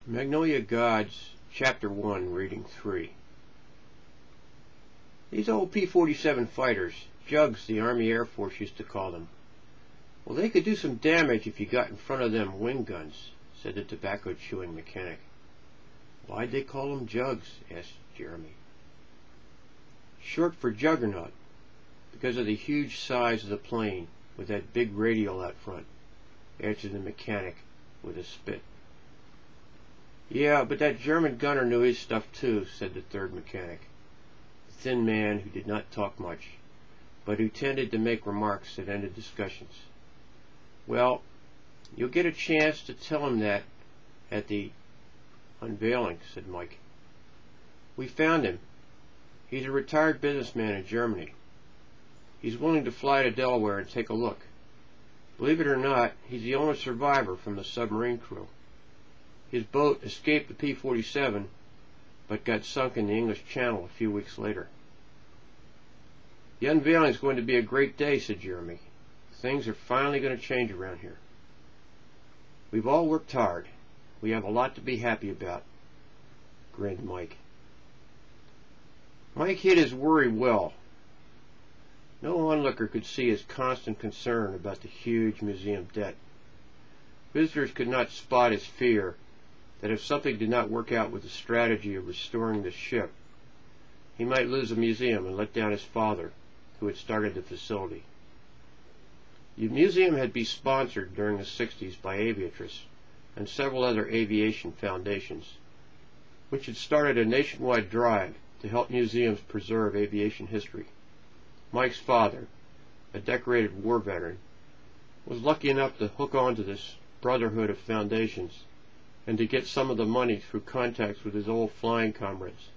Magnolia Gods, Chapter 1, Reading 3. These old P-47 fighters, jugs the Army Air Force used to call them. Well, they could do some damage if you got in front of them wing guns, said the tobacco-chewing mechanic. Why'd they call them jugs? Asked Jeremy. Short for juggernaut, because of the huge size of the plane with that big radial out front, answered the mechanic with a spit. Yeah, but that German gunner knew his stuff too, said the third mechanic, a thin man who did not talk much, but who tended to make remarks that ended discussions. Well, you'll get a chance to tell him that at the unveiling, said Mike. We found him. He's a retired businessman in Germany. He's willing to fly to Delaware and take a look. Believe it or not, he's the only survivor from the submarine crew. His boat escaped the P-47, but got sunk in the English Channel a few weeks later. The unveiling is going to be a great day, said Jeremy. Things are finally going to change around here. We've all worked hard. We have a lot to be happy about, grinned Mike. Mike hid his worry well. No onlooker could see his constant concern about the huge museum debt. Visitors could not spot his fear that if something did not work out with the strategy of restoring the ship, he might lose the museum and let down his father, who had started the facility. The museum had been sponsored during the 60s by Aviatrix and several other aviation foundations, which had started a nationwide drive to help museums preserve aviation history. Mike's father, a decorated war veteran, was lucky enough to hook on to this brotherhood of foundations and to get some of the money through contacts with his old flying comrades.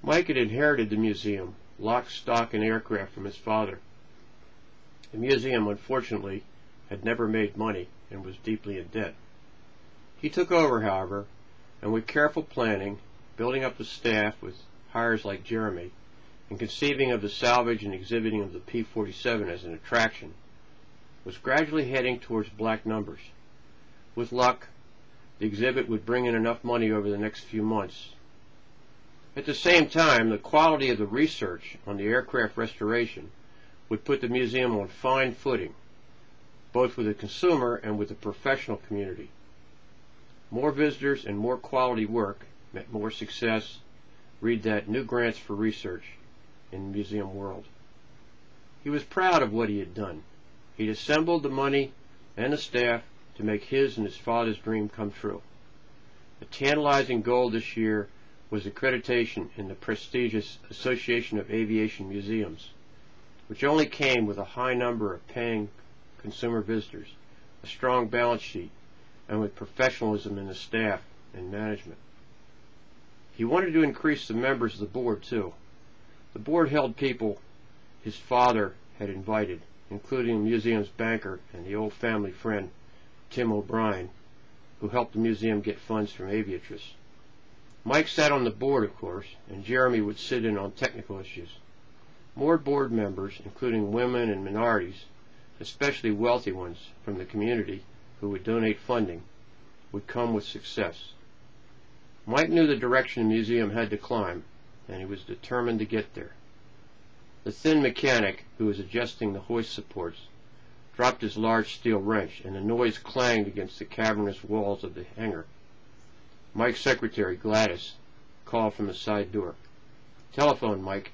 Mike had inherited the museum, lock, stock, and aircraft from his father. The museum, unfortunately, had never made money and was deeply in debt. He took over, however, and with careful planning, building up the staff with hires like Jeremy, and conceiving of the salvage and exhibiting of the P-47 as an attraction, was gradually heading towards black numbers. With luck, the exhibit would bring in enough money over the next few months. At the same time, the quality of the research on the aircraft restoration would put the museum on fine footing, both with the consumer and with the professional community. More visitors and more quality work meant more success. Read that, new grants for research in the museum world. He was proud of what he had done. He'd assembled the money and the staff to make his and his father's dream come true. A tantalizing goal this year was accreditation in the prestigious Association of Aviation Museums, which only came with a high number of paying consumer visitors, a strong balance sheet, and with professionalism in the staff and management. He wanted to increase the members of the board, too. The board held people his father had invited, including the museum's banker and the old family friend, Tim O'Brien, who helped the museum get funds from Aviatrix. Mike sat on the board, of course, and Jeremy would sit in on technical issues. More board members, including women and minorities, especially wealthy ones from the community who would donate funding, would come with success. Mike knew the direction the museum had to climb, and he was determined to get there. The thin mechanic, who was adjusting the hoist supports, dropped his large steel wrench, and the noise clanged against the cavernous walls of the hangar. Mike's secretary, Gladys, called from the side door. "Telephone, Mike."